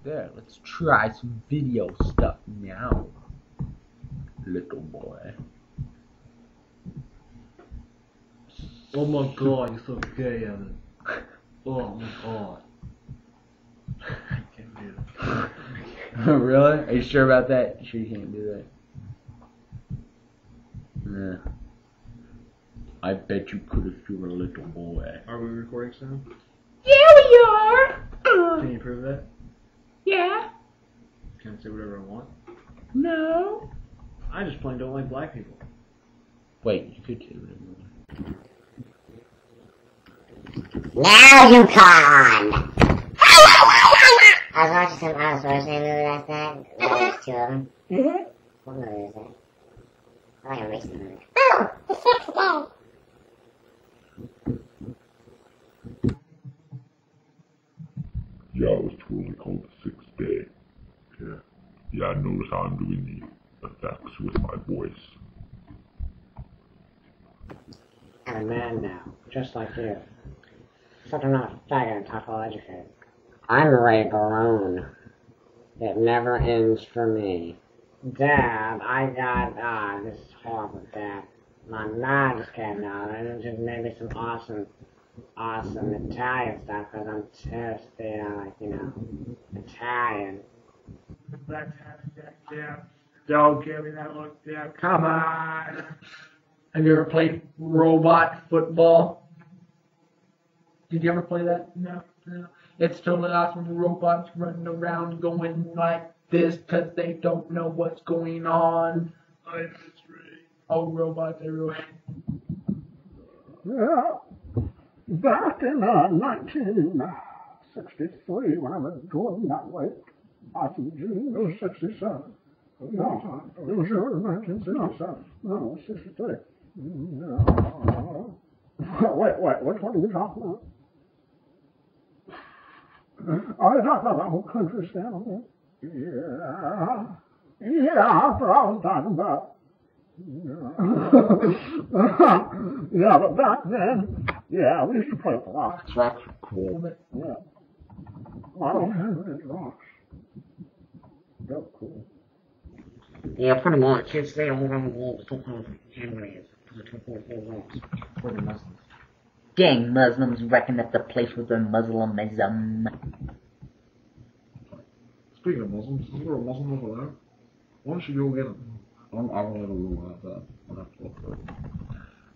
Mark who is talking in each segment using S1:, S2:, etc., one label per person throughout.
S1: there. Let's try some video stuff now, little boy.
S2: Oh my god, you're so gay, Evan. Oh my god. I can't do that.
S1: Really? Are you sure about that? You sure you can't do that? Yeah. I bet you could if you were a little boy.
S2: Are we recording soon?
S1: Yeah, we are!
S2: Can you prove that?
S1: Yeah.
S2: Can I say whatever I want?
S1: No.
S2: I just plain don't like black people.
S1: Wait, you could do whatever you want.
S3: Now you can! I was watching some Arnold Schwarzenegger movie last night. There's two of them. What movie is that? I like a recent movie. Oh, the sixth day!
S4: Yeah, it was totally called The Sixth Day. Yeah, notice how I'm doing the effects with my voice.
S3: I'm a man now, just like you. Except I'm not a faggot and tough-well educated. I'm Ray Barone. It never ends for me. Dad, this is horrible, Dad. My mind just came out, and it just made me some awesome Italian stuff, because I'm thirsty, Italian.
S5: That's Dad. Don't give me that look, Dad. Come on. Have you ever played robot football? Did you ever play that? No. It's totally awesome. Robots running around going like this because they don't know what's going on. Oh, robots everywhere.
S6: Yeah. Back in 1963, when I was going that way, I think it was 67. No, it was 1967. No, 63. Wait, which one are you talking about? Are you talking about the whole country standing? Yeah, that's what I was talking about. Yeah, but back then, yeah, we used to play with rocks. Rocks were cool. Yeah. I don't have any rocks. They're cool.
S3: Yeah, pretty much. It's the old Henry's.
S2: For the Muslims.
S1: Dang, Muslims reckon that the place was their Muslimism.
S2: Speaking of Muslims, is there a Muslim over there? Why don't you go get him? I don't know about that. I'll have to look for it.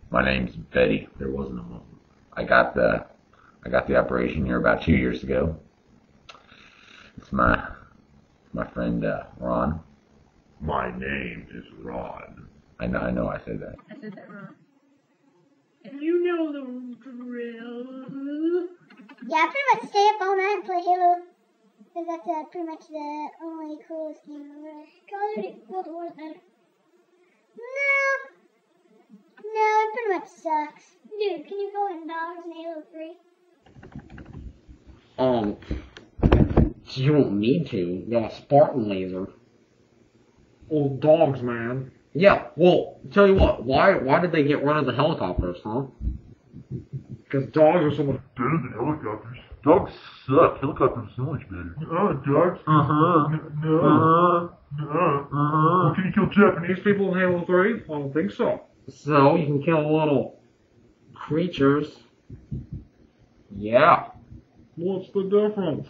S1: My name's Betty.
S2: There wasn't a Muslim.
S1: I got the operation here about 2 years ago. It's my friend Ron.
S4: My name is Ron.
S1: I know I said that.
S5: I said that wrong. And you know the drill.
S7: Yeah, I pretty much stay up all night and play Halo. Because that's pretty much the only coolest game ever. Call of Duty World War is better. No, it pretty much sucks. Dude, can you go in dogs in Halo 3?
S3: You won't need to. You got a Spartan laser.
S2: Old dogs, man.
S3: Yeah, well, tell you what, why did they get rid of the helicopters, huh?
S2: Because dogs are so much
S4: Better than helicopters. Dogs suck. Helicopters are so much better.
S2: dogs? No. Well, can you kill Japanese people in Halo 3? I don't think so.
S3: So, you can kill little creatures. Yeah.
S2: What's the difference?